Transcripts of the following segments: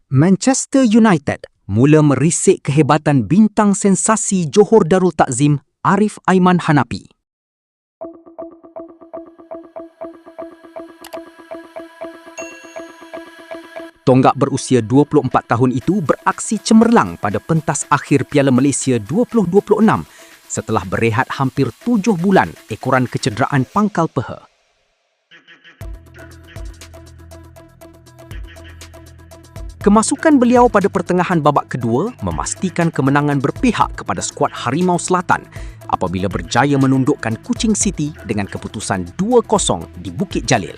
Manchester United mula merisik kehebatan bintang sensasi Johor Darul Takzim Arif Aiman Hanapi. Tonggak berusia 24 tahun itu beraksi cemerlang pada pentas akhir Piala Malaysia 2026 setelah berehat hampir 7 bulan ekoran kecederaan pangkal peha. Kemasukan beliau pada pertengahan babak kedua memastikan kemenangan berpihak kepada skuad Harimau Selatan apabila berjaya menundukkan Kuching City dengan keputusan 2-0 di Bukit Jalil.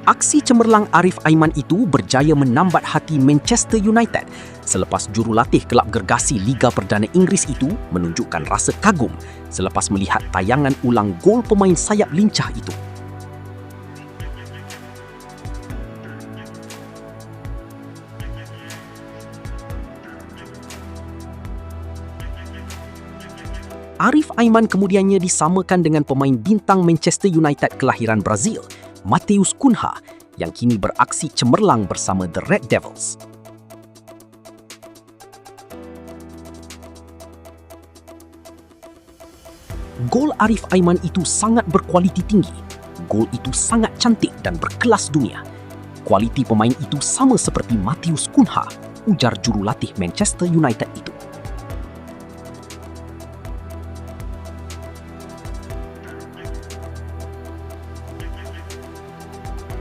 Aksi cemerlang Arif Aiman itu berjaya menambat hati Manchester United selepas jurulatih kelab gergasi Liga Perdana Inggeris itu menunjukkan rasa kagum selepas melihat tayangan ulang gol pemain sayap lincah itu. Arif Aiman kemudiannya disamakan dengan pemain bintang Manchester United kelahiran Brazil, Matheus Cunha, yang kini beraksi cemerlang bersama The Red Devils. Gol Arif Aiman itu sangat berkualiti tinggi. Gol itu sangat cantik dan berkelas dunia. Kualiti pemain itu sama seperti Matheus Cunha, ujar jurulatih Manchester United itu.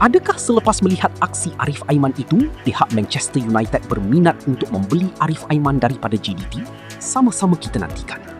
Adakah selepas melihat aksi Arif Aiman itu, pihak Manchester United berminat untuk membeli Arif Aiman daripada JDT? Sama-sama kita nantikan.